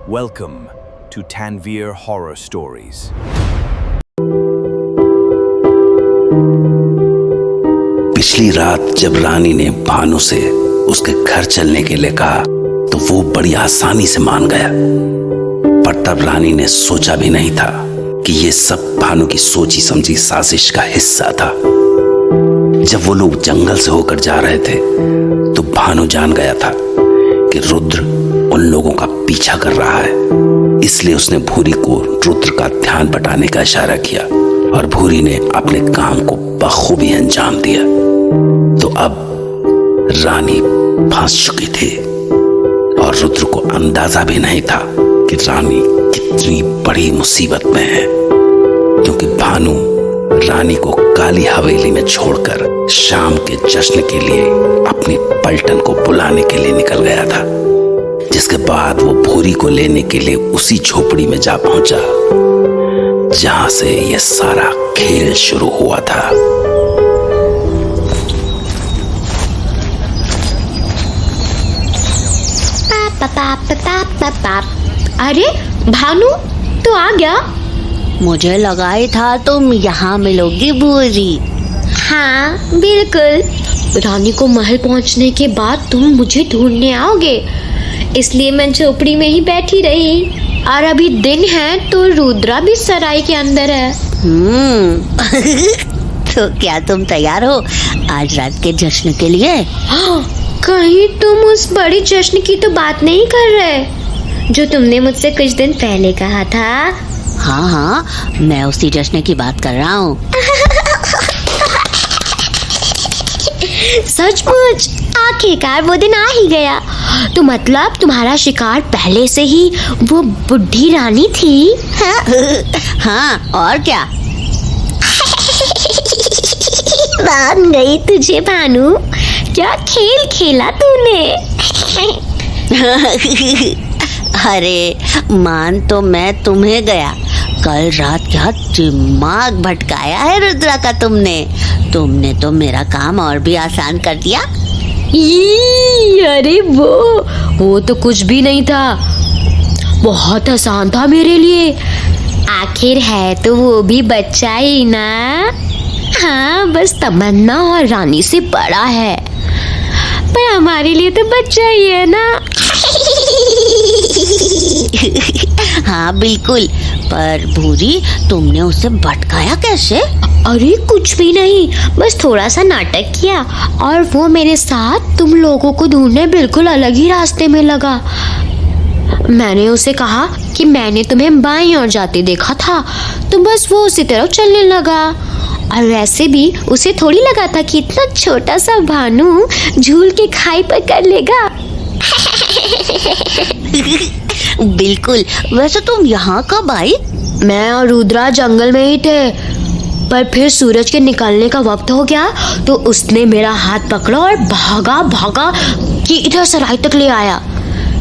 Welcome to Tanveer Horror Stories. पिछली रात जब रानी ने भानु से उसके घर चलने के लिए कहा तो वो बड़ी आसानी से मान गया। पर तब रानी ने सोचा भी नहीं था कि ये सब भानु की सोची समझी साजिश का हिस्सा था। जब वो लोग जंगल से होकर जा रहे थे तो भानु जान गया था कि रुद्र उन लोगों का पीछा कर रहा है। इसलिए उसने भूरी को रुद्र का ध्यान बटाने का इशारा किया और भूरी ने अपने काम को बखूबी अंजाम दिया। तो अब रानी फंस चुकी थी और रुद्र को अंदाजा भी नहीं था कि रानी कितनी बड़ी मुसीबत में है, क्योंकि भानु रानी को काली हवेली में छोड़कर शाम के जश्न के लिए अपनी पलटन को बुलाने के लिए निकल गया था। जिसके बाद वो भूरी को लेने के लिए उसी झोपड़ी में जा पहुंचा जहां से यह सारा खेल शुरू हुआ था। अरे भानु तो आ गया। मुझे लगा ही था तुम यहाँ मिलोगी भूरी। हाँ बिल्कुल, रानी को महल पहुँचने के बाद तुम मुझे ढूंढने आओगे, इसलिए मैं झोपड़ी में ही बैठी रही। और अभी दिन है तो रुद्रा भी सराय के अंदर है। तो क्या तुम तैयार हो आज रात के जश्न के लिए? कहीं तुम उस बड़ी जश्न की तो बात नहीं कर रहे जो तुमने मुझसे कुछ दिन पहले कहा था? हाँ, मैं उसी जश्न की बात कर रहा हूँ। सचमुच आखिरकार वो दिन आ ही गया। तो मतलब तुम्हारा शिकार पहले से ही वो बुढ़ी रानी थी? हाँ और क्या। मान गई तुझे भानु, क्या खेल खेला तूने। अरे मान तो मैं तुम्हें गया, कल रात क्या दिमाग भटकाया है रुद्रा का तुमने तो मेरा काम और भी आसान कर दिया। अरे वो तो कुछ भी नहीं था, बहुत आसान था मेरे लिए। आखिर है तो वो भी बच्चा ही ना। हाँ बस तमन्ना और रानी से बड़ा है, पर हमारे लिए तो बच्चा ही है ना। हाँ बिल्कुल, पर भूरी तुमने उसे भटकाया कैसे? अरे कुछ भी नहीं, बस थोड़ा सा नाटक किया और वो मेरे साथ तुम लोगों को ढूंढने बिल्कुल अलग ही रास्ते में लगा। मैंने उसे कहा कि मैंने तुम्हें बाईं ओर जाते देखा था, तो बस वो उसी तरफ चलने लगा। और वैसे भी उसे थोड़ी लगा था कि इतना छोटा सा भानु झूल के खाई पर कर लेगा। बिल्कुल, वैसे तुम यहाँ कब आई? मैं और रुद्रा जंगल में ही थे, पर फिर सूरज के निकलने का वक्त हो गया तो उसने मेरा हाथ पकड़ा और भागा कि इधर सराय तक ले आया।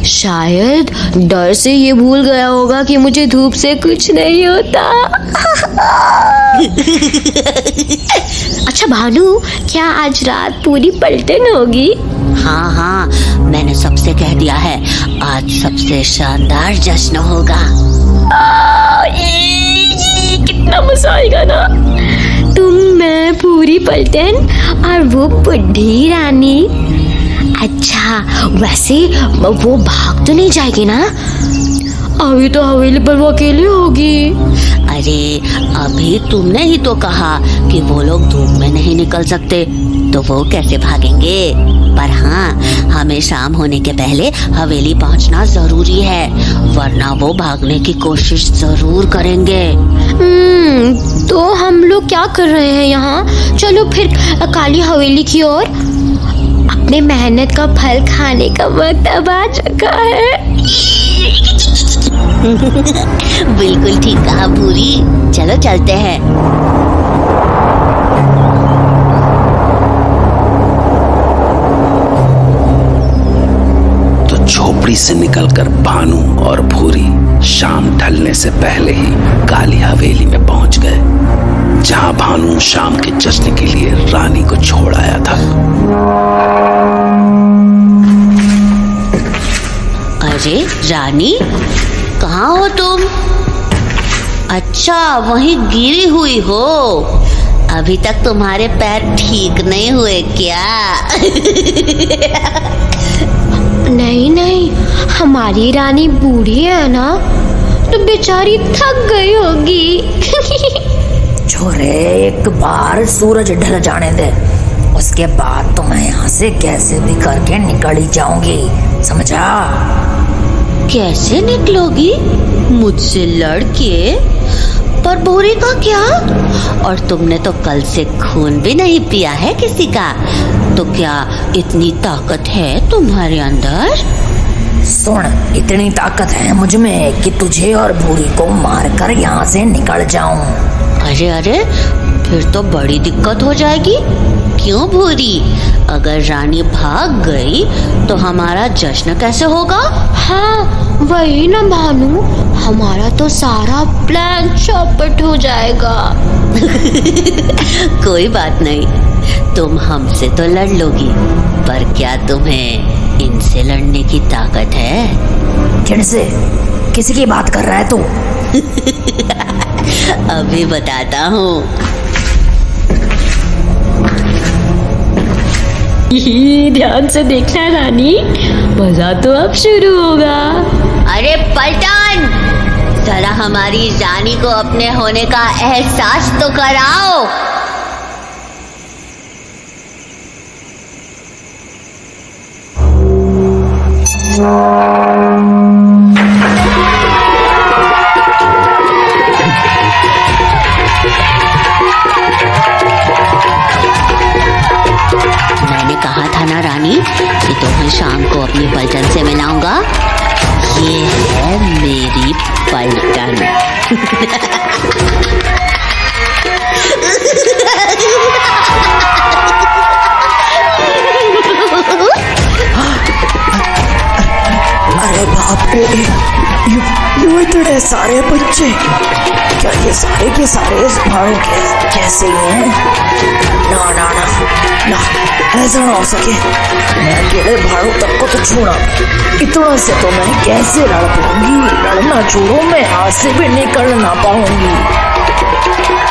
शायद डर से ये भूल गया होगा कि मुझे धूप से कुछ नहीं होता। अच्छा भानु, क्या आज रात पूरी पलटन होगी? हाँ, मैंने सबसे कह दिया है, आज सबसे शानदार जश्न होगा। कितना मजा आएगा ना। तुम, मैं, पूरी पलटन और वो बुढ़ी रानी। अच्छा वैसे वो भाग तो नहीं जाएगी ना? अभी तो हवेली पर वो अकेली होगी। अरे अभी तुमने ही तो कहा कि वो लोग धूप में नहीं निकल सकते, तो वो कैसे भागेंगे? पर हाँ, हमें शाम होने के पहले हवेली पहुंचना जरूरी है, वरना वो भागने की कोशिश जरूर करेंगे। तो हम लोग क्या कर रहे हैं यहाँ? चलो फिर काली हवेली की ओर। अपने मेहनत का फल खाने का वक्त अब आ चुका है। बिल्कुल ठीक कहा भूरी, चलो चलते हैं। तो झोपड़ी से निकलकर भानु और भूरी शाम ढलने से पहले ही काली हवेली में पहुंच गए, जहां भानु शाम के जश्न के लिए रानी को छोड़ आया था। अरे रानी, कहाँ हो तुम? अच्छा, वहीं गिरी हुई हो। अभी तक तुम्हारे पैर ठीक नहीं हुए क्या? नहीं नहीं, हमारी रानी बूढ़ी है ना, तो बेचारी थक गई होगी। छोरे, एक बार सूरज ढल जाने दे, उसके बाद तो मैं यहाँ से कैसे भी करके निकल ही जाऊंगी, समझा? कैसे निकलोगी? मुझसे लड़के? पर भूरी का क्या? और तुमने तो कल से खून भी नहीं पिया है किसी का, तो क्या इतनी ताकत है तुम्हारे अंदर? सुन, इतनी ताकत है मुझ में कि तुझे और भूरी को मारकर यहाँ से निकल जाऊं। अरे अरे, फिर तो बड़ी दिक्कत हो जाएगी। क्यों भूरी? अगर रानी भाग गई तो हमारा जश्न कैसे होगा? हाँ वही ना भानु, हमारा तो सारा प्लान चौपट हो जाएगा। कोई बात नहीं, तुम हमसे तो लड़ लोगी, पर क्या तुम्हें इनसे लड़ने की ताकत है? किनसे? किसी की बात कर रहा है तू? अभी बताता हूँ। ध्यान से देखना रानी, मजा तो अब शुरू होगा। अरे पलटन, जरा हमारी रानी को अपने होने का एहसास तो कराओ। मैंने कहा था ना रानी कि तुम्हें शाम को अपनी पलटन से मिलाऊंगा। ये है मेरी पलटन। अरे बाप रे, ये इतने सारे बच्चे, क्या ये सारे के सारे इस भाड़ू के कैसे ही हैं? ना ना ना ना, ऐसा ना हो सके। मैं अकेले भाड़ू तक को तो छोड़ा, इतना से तो मैं कैसे लड़ पाऊंगी? लड़ना छोड़ो, मैं हाथ से भी निकल ना पाऊंगी।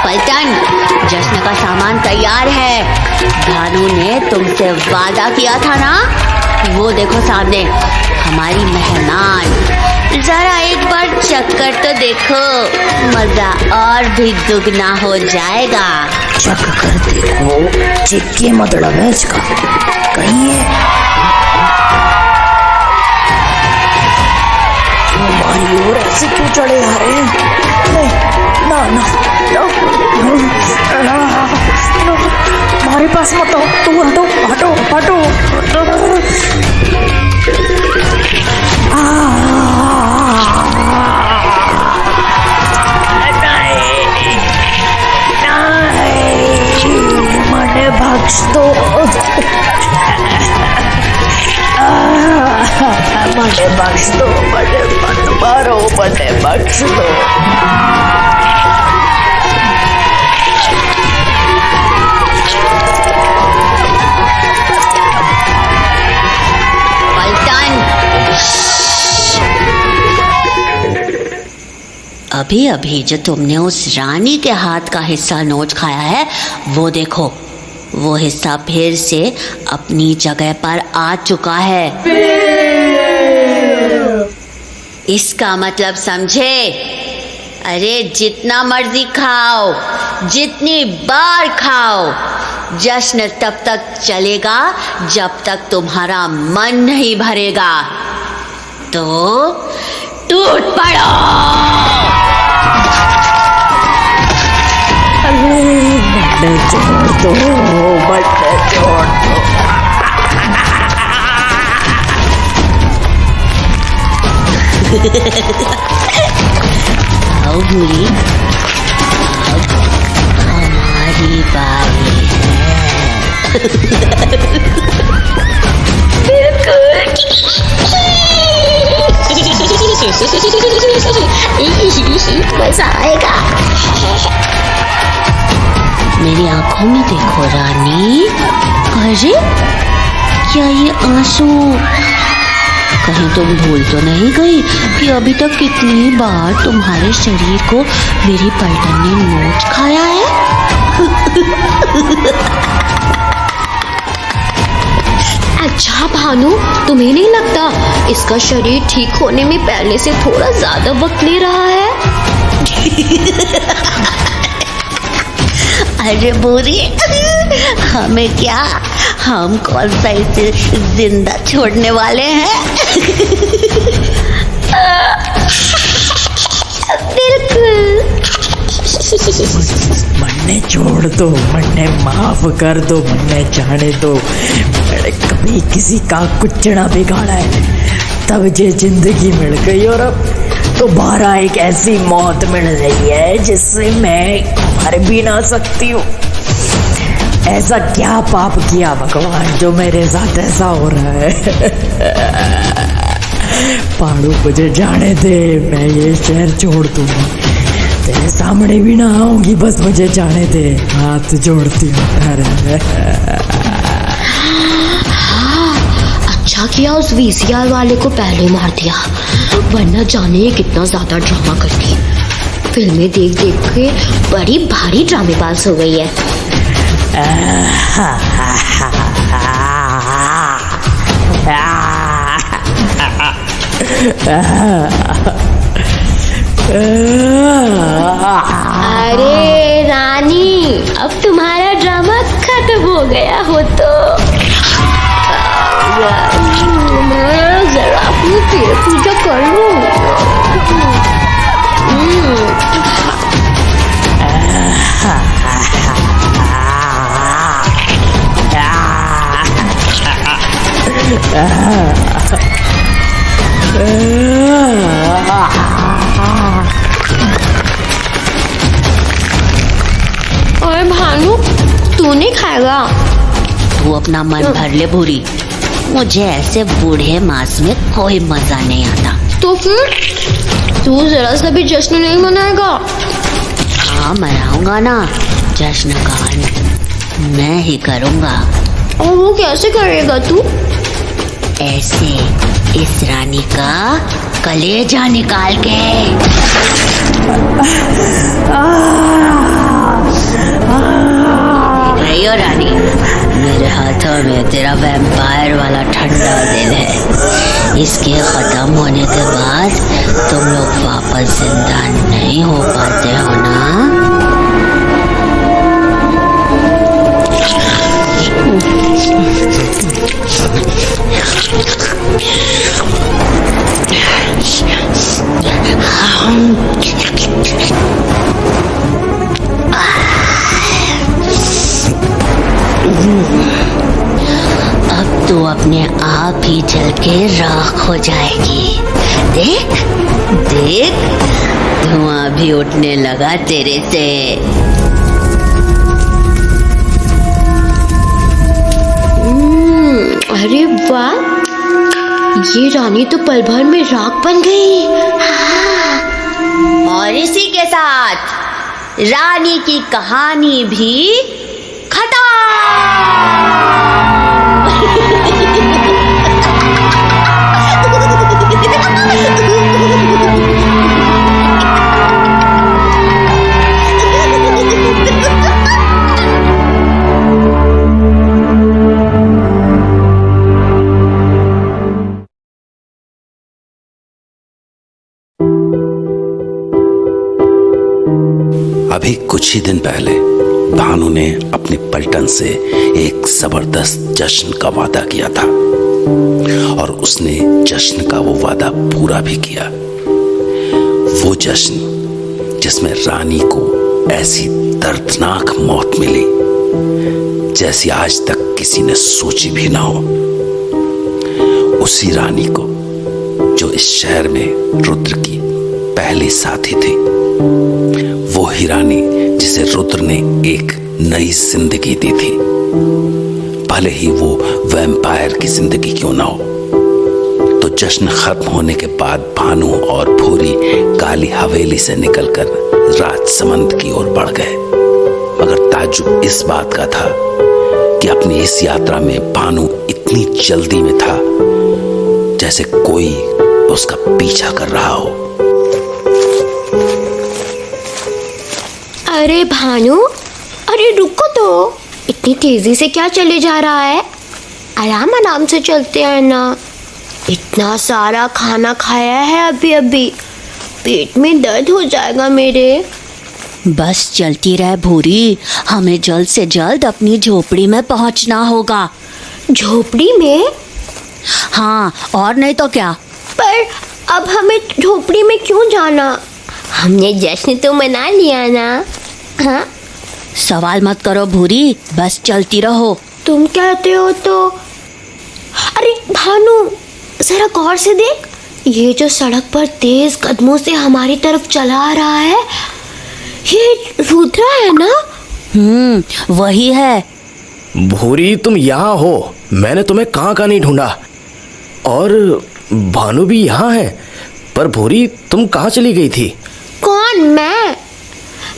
पलटन, जश्न का सामान तैयार है। भानु ने तुमसे वादा किया था ना, वो देखो सामने हमारी मेहमान। जरा एक बार चक्कर तो देखो, मजा और भी दुगना हो जाएगा। चक कर देखो, चिक्के मतलब है इसका। कहीं है हमारी ओर ऐसे क्यों चढ़े आ रहे हैं? नहीं, ना ना ना, हमारे पास मत आओ, तू हटो हटो हटो हटो। मने बख्श दो, मने बख्श दो, मने मत मारो, मने बख्श दो। अभी अभी जो तुमने उस रानी के हाथ का हिस्सा नोच खाया है, वो देखो, वो हिस्सा फिर से अपनी जगह पर आ चुका है। इसका मतलब समझे? अरे जितना मर्जी खाओ, जितनी बार खाओ, जश्न तब तक चलेगा जब तक तुम्हारा मन नहीं भरेगा। तो टूट पड़ो। बड़े जोड़ दो, बड़े जोड़ दो। आओ भूरी, अब हमारी बारी है। मजा आएगा। मेरी आंखों में देखो रानी। अरे क्या ये आंसू कहीं तुम भूल तो नहीं गई कि अभी तक कितनी बार तुम्हारे शरीर को मेरी पलटन ने नोच खाया है? अच्छा भानु, तुम्हें नहीं लगता इसका शरीर ठीक होने में पहले से थोड़ा ज्यादा वक्त ले रहा है? अरे बुरी, हमें क्या, हम कौन सा इसे जिंदा छोड़ने वाले हैं? बिल्कुल। मन्ने छोड़ दो, मन्ने माफ कर दो, मन्ने जाने दो। मैंने कभी किसी का कुछ ना बिगाड़ा है, तब ये जिंदगी मिल गई और अब दोबारा एक ऐसी मौत मिल रही है जिससे मैं मर भी ना सकती हूँ। ऐसा क्या पाप किया भगवान जो मेरे साथ ऐसा हो रहा है? पाड़ू, मुझे जाने दे, मैं ये शहर छोड़ दूंगी, तेरे सामने भी ना आऊंगी, बस मुझे जाने दे, हाथ जोड़ती हूँ। अच्छा किया उस वीसीआर वाले को पहले मार दिया, वरना जाने ये कितना ज्यादा ड्रामा करती। फिल्में देख देख के बड़ी भारी ड्रामेबाज हो गई है। अरे रानी, अब तुम्हारा ड्रामा खत्म हो गया हो तो मैं जरा अपनी पेट पूजा कर लूं। और भानु, तू नहीं खाएगा? तू अपना मन भर ले भूरी, मुझे ऐसे बूढ़े मांस में कोई मजा नहीं आता। तो फिर तू जरा सा भी जश्न नहीं मनाएगा? हाँ मनाऊंगा ना, जश्न गान मैं ही करूंगा। और वो कैसे करेगा तू? ऐसे, इस रानी का कलेजा निकाल के। रही हो रानी, मेरे हाथों में तेरा वैम्पायर वाला ठंडा दिल है। इसके खत्म होने के बाद तुम लोग वापस जिंदा नहीं हो पाते हो ना? अब तो अपने आप ही जल के राख हो जाएगी। देख देख, धुआं भी उठने लगा तेरे से। अरे वाह, ये रानी तो पल भर में राख बन गई। और इसी के साथ रानी की कहानी भी खत्म। अभी कुछ ही दिन पहले भानु ने अपनी पलटन से एक जबरदस्त जश्न का वादा किया था और उसने जश्न का वो वादा पूरा भी किया। वो जश्न जिसमें रानी को ऐसी दर्दनाक मौत मिली जैसी आज तक किसी ने सोची भी ना हो। उसी रानी को जो इस शहर में रुद्र की पहली साथी थी, वो ही रानी जिसे रुद्र ने एक नई जिंदगी दी थी, भले ही वो वैम्पायर की जिंदगी क्यों ना हो। तो जश्न खत्म होने के बाद भानु और भूरी काली हवेली से निकलकर राजसमंद की ओर बढ़ गए। मगर ताज्जुब इस बात का था कि अपनी इस यात्रा में भानु इतनी जल्दी में था जैसे कोई उसका पीछा कर रहा हो। अरे भानु, अरे रुको तो, इतनी तेजी से क्या चले जा रहा है? आराम आराम से चलते हैं ना। इतना सारा खाना खाया है अभी अभी, पेट में दर्द हो जाएगा मेरे। बस चलती रह भूरी, हमें जल्द से जल्द अपनी झोपड़ी में पहुंचना होगा। झोपड़ी में? हाँ, और नहीं तो क्या। पर अब हमें झोपड़ी में क्यों जाना? हमने जश्न तो मना लिया ना। हाँ? सवाल मत करो भूरी, बस चलती रहो। तुम कहते हो तो। अरे भानु, जरा गौर से देख, ये जो सड़क पर तेज कदमों से हमारी तरफ चला आ रहा है, ये रुद्रा है ना? वही है। भूरी, तुम यहाँ हो, मैंने तुम्हें कहाँ का नहीं ढूंढा। और भानु भी यहाँ है, पर भूरी तुम कहाँ चली गई थी? कौन?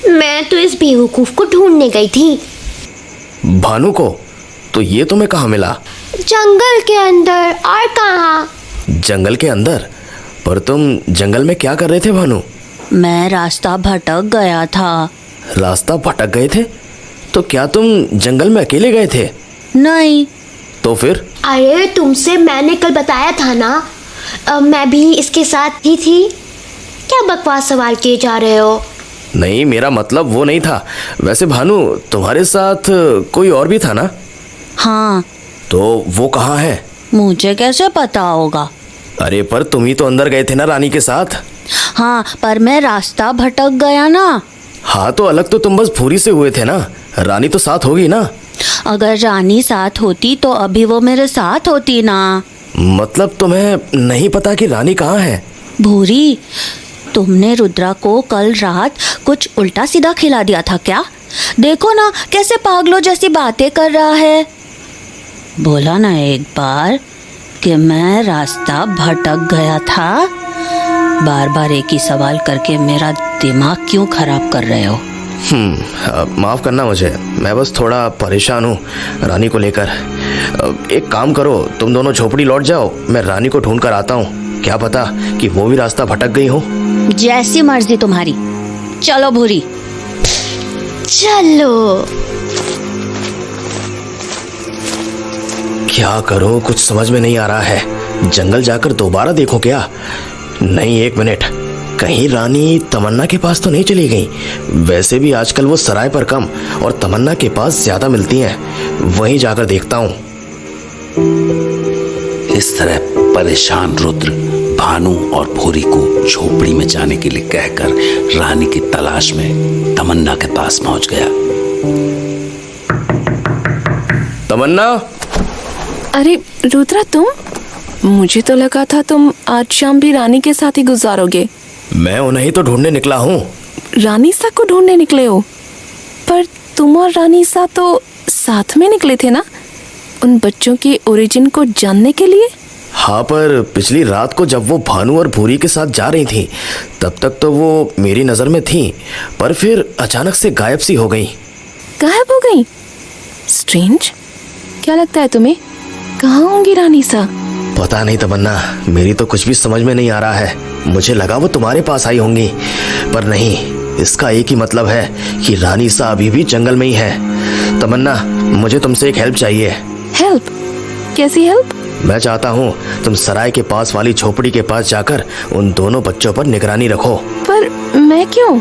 मैं तो इस बेवकूफ को ढूंढने गई थी। भानु को? तो ये तुम्हें कहाँ मिला? जंगल के अंदर, और कहाँ? जंगल के अंदर? पर तुम जंगल में क्या कर रहे थे भानु? मैं रास्ता भटक गया था। रास्ता भटक गए थे? तो क्या तुम जंगल में अकेले गए थे? नहीं। तो फिर? अरे तुमसे मैंने कल बताया था ना, मैं भी इसके साथ ही थी। क्या बकवास सवाल किए जा रहे हो? नहीं, मेरा मतलब वो नहीं था। वैसे भानु, तुम्हारे साथ कोई और भी था ना? हाँ। तो वो कहाँ है? मुझे कैसे पता होगा? अरे पर तुम ही तो अंदर गए थे ना रानी के साथ। हाँ, पर मैं रास्ता भटक गया ना। हाँ, तो अलग तो तुम बस भूरी से हुए थे ना, रानी तो साथ होगी ना। अगर रानी साथ होती तो अभी वो मेरे साथ होती ना। मतलब तुम्हें नहीं पता कि रानी कहाँ है? भूरी, तुमने रुद्रा को कल रात कुछ उल्टा सीधा खिला दिया था क्या? देखो ना कैसे पागलों जैसी बातें कर रहा है। बोला ना एक बार कि मैं रास्ता भटक गया था। बार बार एक ही सवाल करके मेरा दिमाग क्यों खराब कर रहे हो? माफ़ करना मुझे, मैं बस थोड़ा परेशान हूँ रानी को लेकर। एक काम करो, तुम दोनों झोपड़ी लौट जाओ, मैं रानी को ढूंढ कर आता हूँ। क्या पता कि वो भी रास्ता भटक गई हो। जैसी मर्जी तुम्हारी। चलो भूरी। चलो। क्या करूं, कुछ समझ में नहीं आ रहा है। जंगल जाकर दोबारा देखो क्या? नहीं, एक मिनट, कहीं रानी तमन्ना के पास तो नहीं चली गई? वैसे भी आजकल वो सराय पर कम और तमन्ना के पास ज्यादा मिलती हैं। वहीं जाकर देखता हूँ। इस तरह परेशान रुद्र भानु और भूरी को झोपड़ी में जाने के लिए कहकर रानी की तलाश में तमन्ना के पास पहुंच गया। तमन्ना! अरे रुद्रा, तुम? मुझे तो लगा था तुम आज शाम भी रानी के साथ ही गुजारोगे। मैं उन्हें ही तो ढूंढने निकला हूँ। रानी सा को ढूंढने निकले हो? पर तुम और रानी सा तो साथ में निकले थे ना, उन बच्चों की ओरिजिन को जानने के लिए। हाँ, पर पिछली रात को जब वो भानु और भूरी के साथ जा रही थी तब तक तो वो मेरी नज़र में थी, पर फिर अचानक से गायब सी हो गई। गायब हो गई? स्ट्रेंज। क्या लगता है तुम्हें, कहाँ होंगी रानी सा? पता नहीं तमन्ना, मेरी तो कुछ भी समझ में नहीं आ रहा है। मुझे लगा वो तुम्हारे पास आई होंगी, पर नहीं। इसका एक ही मतलब है कि रानी सा अभी भी जंगल में ही है। तमन्ना, मुझे तुमसे एक हेल्प चाहिए। हेल्प? कैसी हेल्प? मैं चाहता हूँ तुम सराय के पास वाली झोपड़ी के पास जाकर उन दोनों बच्चों पर निगरानी रखो। पर मैं क्यों?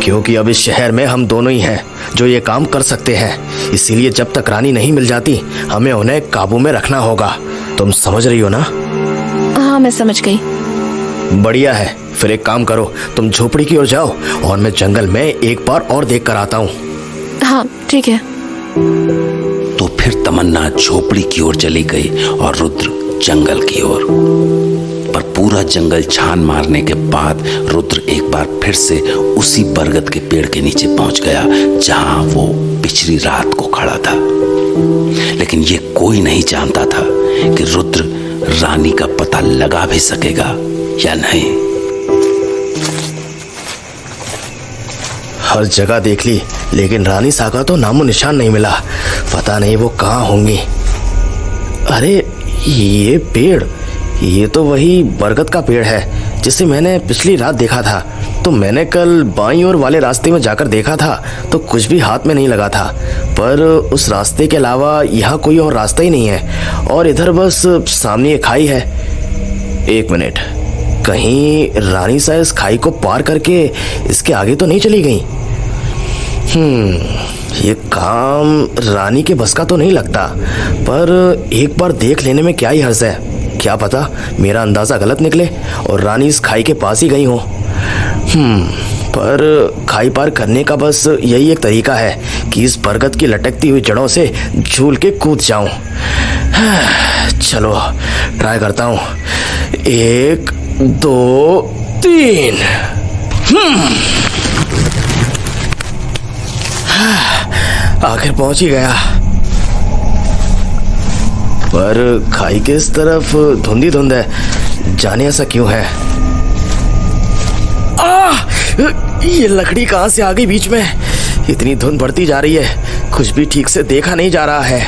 क्योंकि अब इस शहर में हम दोनों ही हैं जो ये काम कर सकते हैं। इसीलिए जब तक रानी नहीं मिल जाती हमें उन्हें काबू में रखना होगा। तुम समझ रही हो ना? हाँ, मैं समझ गई। बढ़िया है, फिर एक काम करो, तुम झोपड़ी की ओर जाओ और मैं जंगल में एक बार और देख कर आता हूँ। हाँ ठीक है। तो फिर तमन्ना झोपड़ी की ओर चली गई और रुद्र जंगल की ओर। पर पूरा जंगल छान मारने के बाद रुद्र एक बार फिर से उसी बरगद के पेड़ के नीचे पहुंच गया जहां वो पिछली रात को खड़ा था। लेकिन ये कोई नहीं जानता था कि रुद्र रानी का पता लगा भी सकेगा या नहीं। हर जगह देख ली, लेकिन रानी सा का तो नामो निशान नहीं मिला। पता नहीं वो कहाँ होंगी। अरे ये पेड़, ये तो वही बरगद का पेड़ है जिसे मैंने पिछली रात देखा था। तो मैंने कल बाईं ओर वाले रास्ते में जाकर देखा था तो कुछ भी हाथ में नहीं लगा था, पर उस रास्ते के अलावा यहाँ कोई और रास्ता ही नहीं है और इधर बस सामने एक खाई है। एक मिनट, कहीं रानी सा इस खाई को पार करके इसके आगे तो नहीं चली गई? ये काम रानी के बस का तो नहीं लगता, पर एक बार देख लेने में क्या ही हर्ज है। क्या पता मेरा अंदाजा गलत निकले और रानी इस खाई के पास ही गई हो। पर खाई पार करने का बस यही एक तरीका है कि इस बरगद की लटकती हुई जड़ों से झूल के कूद जाऊं। चलो ट्राई करता हूं। 1 2 3। आखिर पहुंच ही गया, पर खाई के इस तरफ धुंध ही धुंध है, जाने ऐसा क्यों है। ये लकड़ी कहां से आ गई बीच में? इतनी धुंध बढ़ती जा रही है, कुछ भी ठीक से देखा नहीं जा रहा है।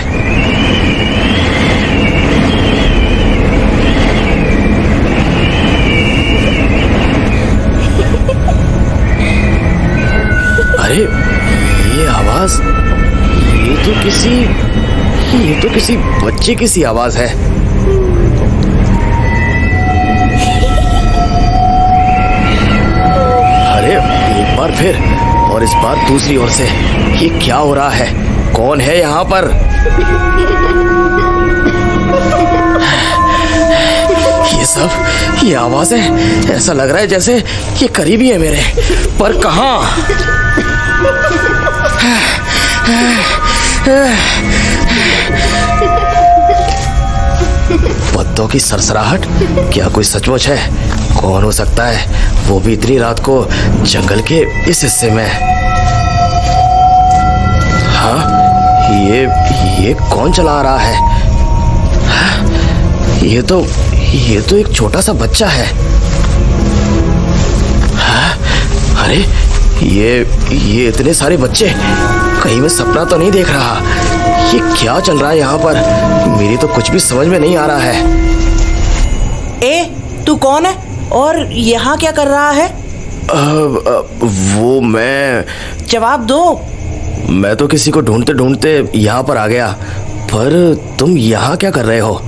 अरे ये आवाज, ये तो किसी बच्चे की सी आवाज है। अरे एक बार फिर, और इस बार दूसरी ओर से। ये क्या हो रहा है? कौन है यहाँ पर? ये आवाज है, ऐसा लग रहा है जैसे ये करीबी है मेरे, पर कहाँ? पत्तों की सरसराहट, क्या कोई सचमुच है? कौन हो सकता है, वो भी इतनी रात को जंगल के इस हिस्से में? हाँ, ये कौन चला रहा है? हाँ, ये तो एक छोटा सा बच्चा है। हाँ, अरे ये इतने सारे बच्चे, कहीं मैं सपना तो नहीं देख रहा? ये क्या चल रहा है यहाँ पर? मेरी तो कुछ भी समझ में नहीं आ रहा है। तू कौन है और यहाँ क्या कर रहा है? वो मैं... जवाब दो। मैं तो किसी को ढूंढते ढूंढते यहाँ पर आ गया, पर तुम यहाँ क्या कर रहे हो?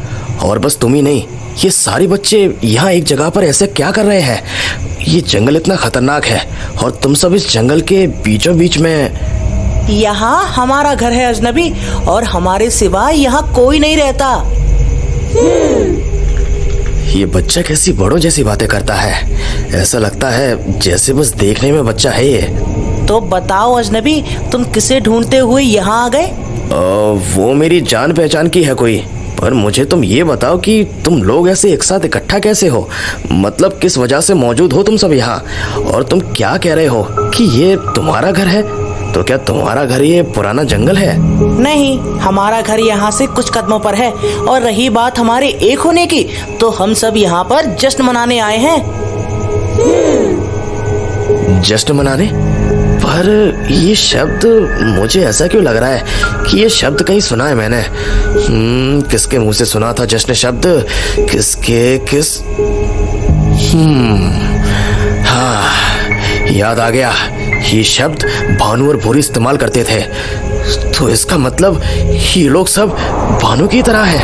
और बस तुम ही नहीं, ये सारे बच्चे यहाँ एक जगह पर ऐसे क्या कर रहे हैं? ये जंगल इतना खतरनाक है और तुम सब इस जंगल के बीचों बीच में। यहाँ हमारा घर है अजनबी, और हमारे सिवा यहाँ कोई नहीं रहता। ये बच्चा कैसी बड़ों जैसी बातें करता है, ऐसा लगता है जैसे बस देखने में बच्चा है ये। तो बताओ अजनबी, तुम किसे ढूंढते हुए यहाँ आ गए? वो मेरी जान पहचान की है कोई, पर मुझे तुम ये बताओ कि तुम लोग ऐसे एक साथ इकट्ठा कैसे हो? मतलब किस वजह से मौजूद हो तुम सब यहाँ? और तुम क्या कह रहे हो कि ये तुम्हारा घर है? तो क्या तुम्हारा घर ये पुराना जंगल है? नहीं, हमारा घर यहाँ से कुछ कदमों पर है। और रही बात हमारे एक होने की, तो हम सब यहाँ पर जश्न मनाने आए हैं। जश्न मनाने? पर ये शब्द, मुझे ऐसा क्यों लग रहा है कि ये शब्द कहीं सुना है मैंने। किसके मुंह से सुना था जश्न शब्द? किस हाँ, याद आ गया। ये शब्द भानु और भूरी इस्तेमाल करते थे। तो इसका मतलब ये लोग सब भानु की तरह है।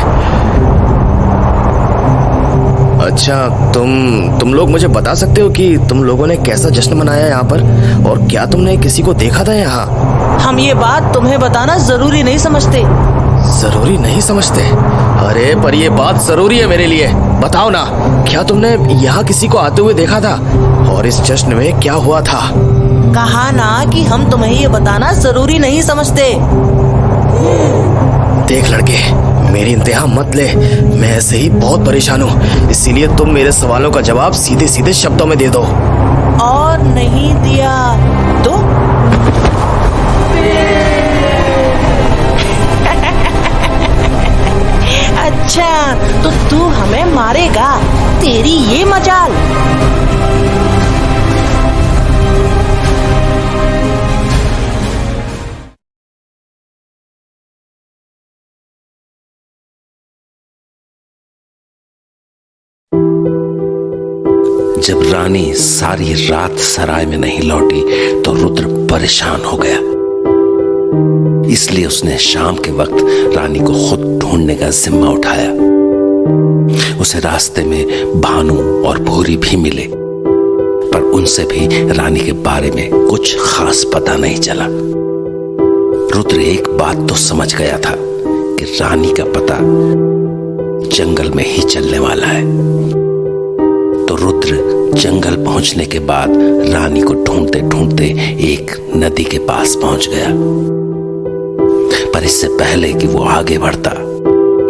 अच्छा, तुम लोग मुझे बता सकते हो कि तुम लोगों ने कैसा जश्न मनाया यहाँ पर, और क्या तुमने किसी को देखा था यहाँ? हम ये बात तुम्हें बताना जरूरी नहीं समझते। जरूरी नहीं समझते? अरे पर ये बात जरूरी है मेरे लिए। बताओ ना, क्या तुमने यहाँ किसी को आते हुए देखा था? और इस जश्न में क्या हुआ था? कहा ना कि हम तुम्हें ये बताना जरूरी नहीं समझते। देख लड़के, मेरी इंतहा मत ले, मैं ऐसे ही बहुत परेशान हूँ, इसीलिए तुम मेरे सवालों का जवाब सीधे सीधे शब्दों में दे दो। और नहीं दिया तो? अच्छा, तो तू हमें मारेगा? तेरी ये मजाल। जब रानी सारी रात सराय में नहीं लौटी तो रुद्र परेशान हो गया। इसलिए उसने शाम के वक्त रानी को खुद ढूंढने का जिम्मा उठाया। उसे रास्ते में भानु और भूरी भी मिले, पर उनसे भी रानी के बारे में कुछ खास पता नहीं चला। रुद्र एक बात तो समझ गया था कि रानी का पता जंगल में ही चलने वाला है। तो रुद्र जंगल पहुंचने के बाद रानी को ढूंढते ढूंढते एक नदी के पास पहुंच गया। पर इससे पहले कि वो आगे बढ़ता,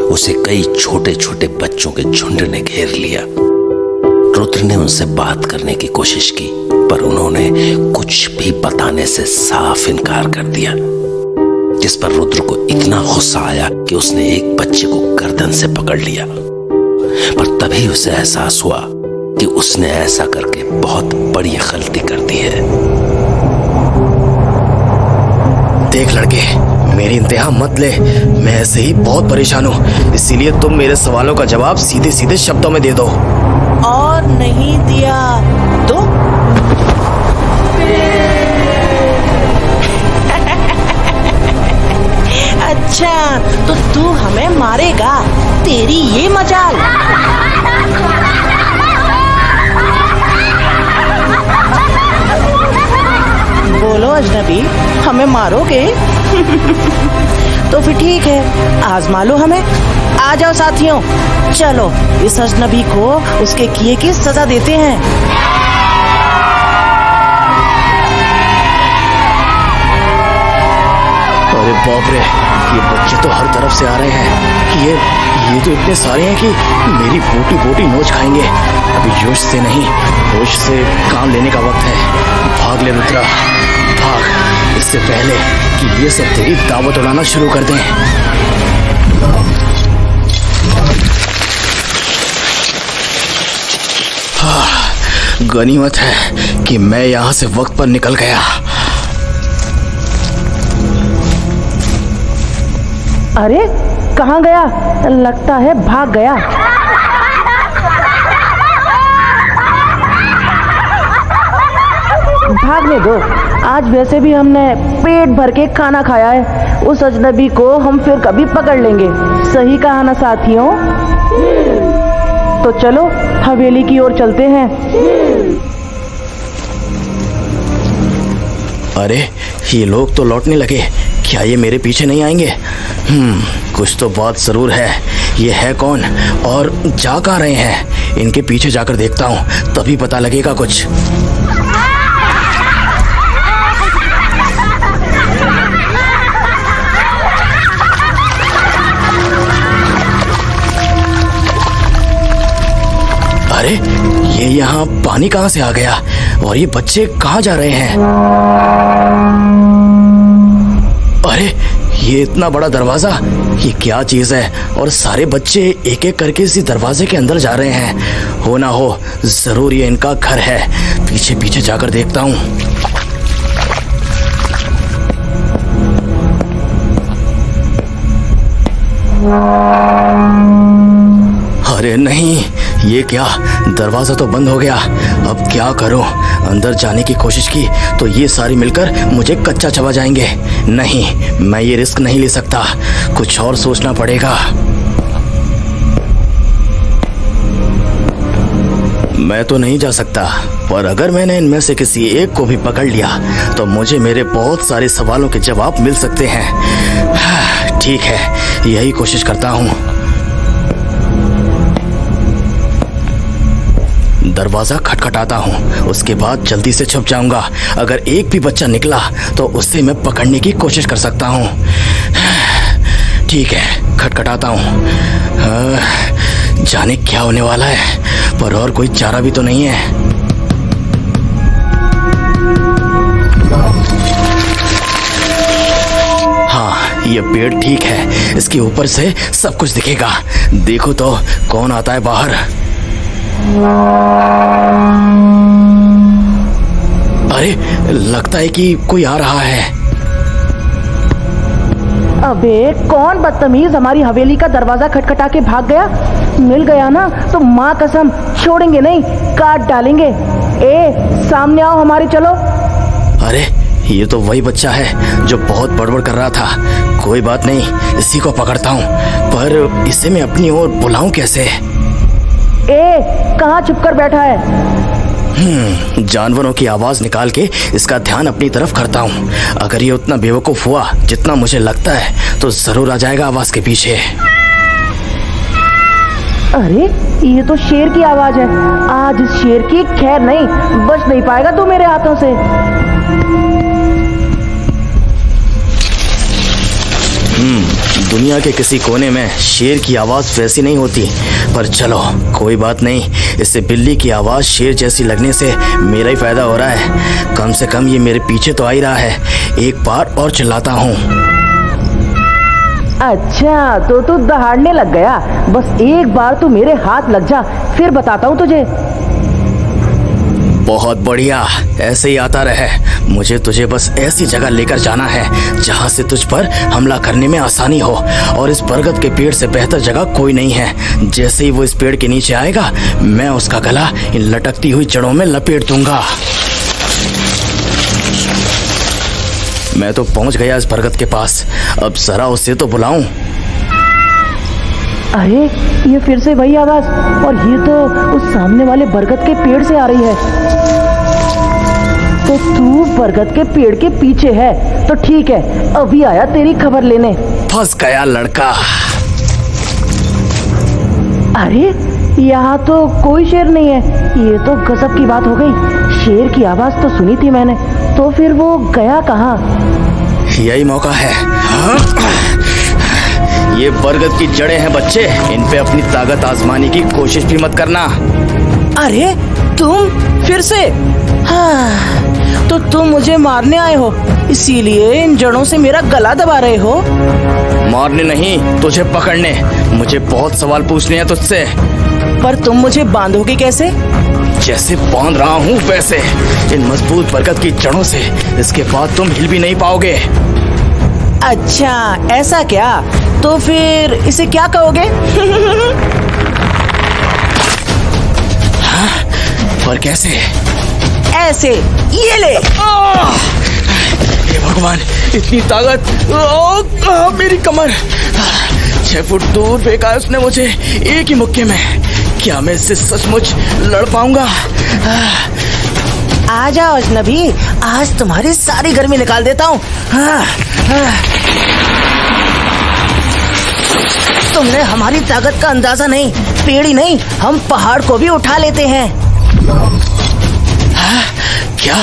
उसे कई छोटे छोटे बच्चों के झुंड ने घेर लिया। रुद्र ने उनसे बात करने की कोशिश की, पर उन्होंने कुछ भी बताने से साफ इनकार कर दिया, जिस पर रुद्र को इतना गुस्सा आया कि उसने एक बच्चे को गर्दन से पकड़ लिया। पर तभी उसे एहसास हुआ कि उसने ऐसा करके बहुत बड़ी गलती कर दी है। देख लड़के, मेरी इंतहा मत ले, मैं ऐसे ही बहुत परेशान हूँ, इसीलिए तुम मेरे सवालों का जवाब सीधे सीधे शब्दों में दे दो। और नहीं दिया तो अच्छा, तो तू हमें मारेगा, तेरी ये मजाल। बोलो अजनबी, हमें मारोगे? तो फिर ठीक है, आजमा लो हमें। आ जाओ साथियों, चलो इस अजनबी को उसके किए की सजा देते हैं। अरे बाप रे, ये बच्चे तो हर तरफ से आ रहे हैं। ये तो इतने सारे हैं कि मेरी बोटी बोटी नोच खाएंगे। अभी जोश से नहीं, होश से काम लेने का वक्त है। भाग ले रुद्रा, भाग, इससे पहले कि ये सब तेरी दावत उड़ाना शुरू कर दें। गनीमत है कि मैं यहाँ से वक्त पर निकल गया। अरे कहाँ गया? लगता है भाग गया। भागने दो, आज वैसे भी हमने पेट भर के खाना खाया है। उस अजनबी को हम फिर कभी पकड़ लेंगे। सही कहा ना साथियों? तो चलो हवेली की ओर चलते हैं। अरे ये लोग तो लौटने लगे, क्या ये मेरे पीछे नहीं आएंगे? कुछ तो बात जरूर है। ये है कौन और जा कहाँ रहे हैं? इनके पीछे जाकर देखता हूँ, तभी पता लगेगा कुछ। अरे ये यहाँ पानी कहाँ से आ गया और ये बच्चे कहाँ जा रहे हैं? अरे ये इतना बड़ा दरवाजा, ये क्या चीज है? और सारे बच्चे एक एक करके इसी दरवाजे के अंदर जा रहे हैं। हो ना हो जरूर ये इनका घर है। पीछे पीछे जाकर देखता हूँ। अरे नहीं, ये क्या, दरवाजा तो बंद हो गया। अब क्या करूं? अंदर जाने की कोशिश की तो ये सारे मिलकर मुझे कच्चा चबा जाएंगे। नहीं, मैं ये रिस्क नहीं ले सकता, कुछ और सोचना पड़ेगा। मैं तो नहीं जा सकता, पर अगर मैंने इनमें से किसी एक को भी पकड़ लिया तो मुझे मेरे बहुत सारे सवालों के जवाब मिल सकते हैं। ठीक है, यही कोशिश करता हूँ। दरवाजा खटखटाता हूँ, उसके बाद जल्दी से छुप जाऊंगा। अगर एक भी बच्चा निकला तो उससे मैं पकड़ने की कोशिश कर सकता हूँ। ठीक है, खटखटाता हूँ। जाने क्या होने वाला है, पर और कोई चारा भी तो नहीं है। हाँ, ये पेड़ ठीक है, इसके ऊपर से सब कुछ दिखेगा। देखो तो कौन आता है बाहर। अरे लगता है कि कोई आ रहा है। अबे कौन बदतमीज हमारी हवेली का दरवाजा खटखटा के भाग गया। मिल गया ना तो माँ कसम छोड़ेंगे नहीं, काट डालेंगे। ए सामने आओ हमारे, चलो। अरे ये तो वही बच्चा है जो बहुत बड़बड़ कर रहा था। कोई बात नहीं, इसी को पकड़ता हूँ, पर इसे मैं अपनी ओर बुलाऊं कैसे? ए कहाँ छुप कर बैठा है? जानवरों की आवाज निकाल के इसका ध्यान अपनी तरफ करता हूँ। अगर ये उतना बेवकूफ हुआ जितना मुझे लगता है तो जरूर आ जाएगा आवाज के पीछे। अरे ये तो शेर की आवाज है। आज इस शेर की खैर नहीं, बच नहीं पाएगा तू मेरे हाथों से। दुनिया के किसी कोने में शेर की आवाज वैसी नहीं होती, पर चलो कोई बात नहीं। इससे बिल्ली की आवाज शेर जैसी लगने से मेरा ही फायदा हो रहा है। कम से कम ये मेरे पीछे तो आ ही रहा है। एक बार और चिल्लाता हूँ। अच्छा तो तू दहाड़ने लग गया। बस एक बार तू मेरे हाथ लग जा, फिर बताता हूँ तुझे। बहुत बढ़िया, ऐसे ही आता रहे। मुझे तुझे बस ऐसी जगह लेकर जाना है जहाँ से तुझ पर हमला करने में आसानी हो, और इस बरगद के पेड़ से बेहतर जगह कोई नहीं है। जैसे ही वो इस पेड़ के नीचे आएगा, मैं उसका गला इन लटकती हुई जड़ों में लपेट दूंगा। मैं तो पहुंच गया इस बरगद के पास। अब जरा उसे तो बुलाऊं। अरे ये फिर से वही आवाज, और ये तो उस सामने वाले बरगद के पेड़ से आ रही है। तो तू बरगद के पेड़ के पीछे है तो ठीक है, अभी आया तेरी खबर लेने। फंस गया लड़का। अरे यहाँ तो कोई शेर नहीं है। ये तो गजब की बात हो गई। शेर की आवाज तो सुनी थी मैंने, तो फिर वो गया कहाँ? यही मौका है। ये बरगद की जड़ें हैं बच्चे, इन पे अपनी ताकत आजमाने की कोशिश भी मत करना। अरे तुम फिर से? हाँ, तो तुम मुझे मारने आए हो, इसीलिए इन जड़ों से मेरा गला दबा रहे हो? मारने नहीं, तुझे पकड़ने। मुझे बहुत सवाल पूछने हैं तुझसे। पर तुम मुझे बांधोगे कैसे? जैसे बांध रहा हूँ वैसे, इन मजबूत बरगद की जड़ों से। इसके बाद तुम हिल भी नहीं पाओगे। अच्छा ऐसा क्या? तो फिर इसे क्या कहोगे? हाँ, पर कैसे? ऐसे, ये ले। हे भगवान, इतनी ताकत! मेरी कमर! 6 फुट दूर फेंका है उसने मुझे एक ही मुक्के में। क्या मैं इससे सचमुच लड़ पाऊंगा? आ जाओ अजनबी, आज तुम्हारी सारी गर्मी निकाल देता हूँ। तुमने हमारी ताकत का अंदाजा नहीं, पेड़ ही नहीं, हम पहाड़ को भी उठा लेते हैं। क्या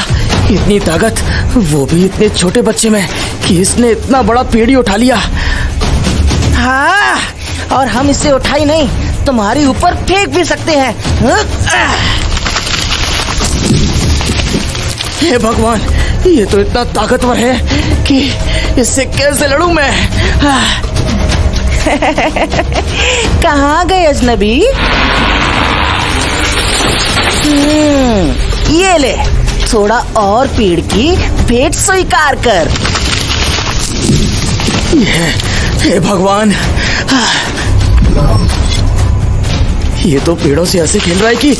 इतनी ताकत, वो भी इतने छोटे बच्चे में, कि इसने इतना बड़ा पेड़ ही उठा लिया? हाँ, और हम इसे उठा ही नहीं, तुम्हारे ऊपर फेंक भी सकते हैं। हे भगवान, ये तो इतना ताकतवर है कि इससे कैसे लड़ूं मैं? कहाँ गए अजनबी? ये ले, थोड़ा और पेड़ की भेंट स्वीकार कर। हे भगवान, ये तो पेड़ों से ऐसे खेल रहा है कि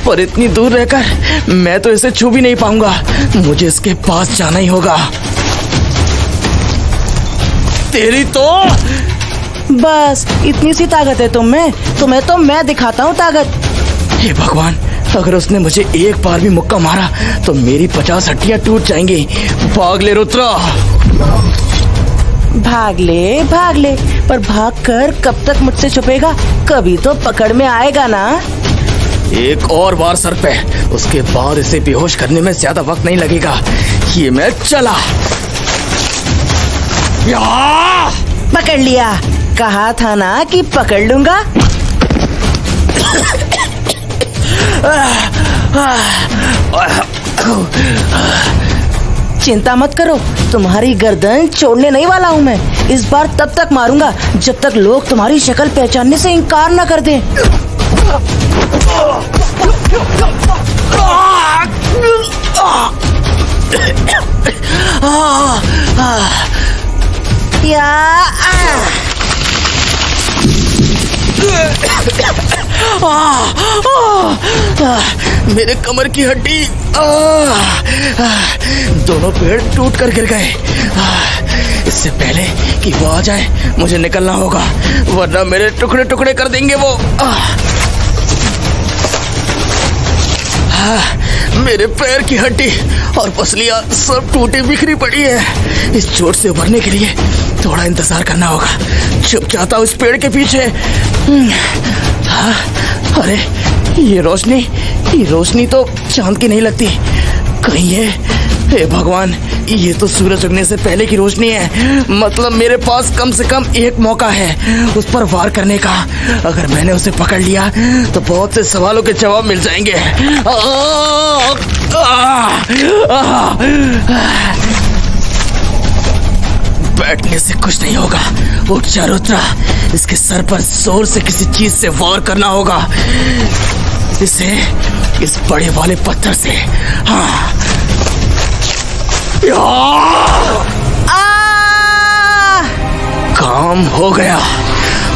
पर इतनी दूर रहकर मैं तो इसे छू भी नहीं पाऊंगा। मुझे इसके पास जाना ही होगा। तेरी तो बस इतनी सी ताकत है तुम में, तुम्हें तो मैं दिखाता हूँ ताकत। हे भगवान, अगर उसने मुझे एक बार भी मुक्का मारा तो मेरी 50 हड्डियां टूट जाएंगी। भाग ले रुद्रा। भाग ले, पर भाग कर कब तक मुझसे छुपेगा? कभी तो पकड़ में आएगा ना। एक और बार सर पे, उसके बाद इसे बेहोश करने में ज्यादा वक्त नहीं लगेगा। ये मैं चला। पकड़ लिया, कहा था ना कि पकड़ लूंगा। चिंता मत करो, तुम्हारी गर्दन छोड़ने नहीं वाला हूँ मैं। इस बार तब तक मारूंगा जब तक लोग तुम्हारी शक्ल पहचानने से इनकार ना कर दें। मेरे कमर की हड्डी, दोनों पेड़ टूट कर गिर गए। इससे पहले कि वो आ जाए मुझे निकलना होगा, वरना मेरे टुकड़े टुकड़े कर देंगे वो। मेरे पैर की हड्डी और पसलियां सब टूटी बिखरी पड़ी है। इस चोट से उभरने के लिए थोड़ा इंतजार करना होगा। छुप जाता हूँ इस पेड़ के पीछे। अरे ये रोशनी तो चांद की नहीं लगती। कहीं ये, हे भगवान, ये तो सूरज उगने से पहले की रोशनी है। मतलब मेरे पास कम से कम एक मौका है उस पर वार करने का। अगर मैंने उसे पकड़ लिया तो बहुत से सवालों के जवाब मिल जाएंगे। बैठने से कुछ नहीं होगा। उठ जा रुद्रा, इसके सर पर जोर से किसी चीज से वार करना होगा। इसे इस बड़े वाले पत्थर से। हाँ, काम हो गया।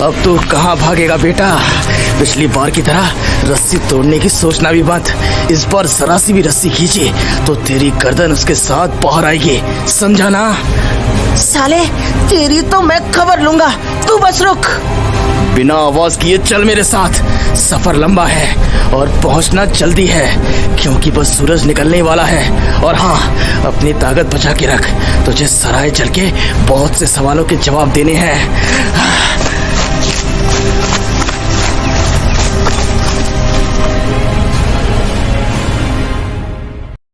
अब तू कहाँ भागेगा बेटा? पिछली बार की तरह रस्सी तोड़ने की सोचना भी मत। इस बार जरा सी भी रस्सी खींची तो तेरी गर्दन उसके साथ बाहर आएगी, समझा ना? साले, तेरी तो मैं खबर लूंगा, तू बस रुक। बिना आवाज किए चल मेरे साथ। सफर लंबा है और पहुंचना जल्दी है, क्योंकि बस सूरज निकलने वाला है। और हाँ, अपनी ताकत बचा के रख, तुझे सराय चल के बहुत से सवालों के जवाब देने हैं।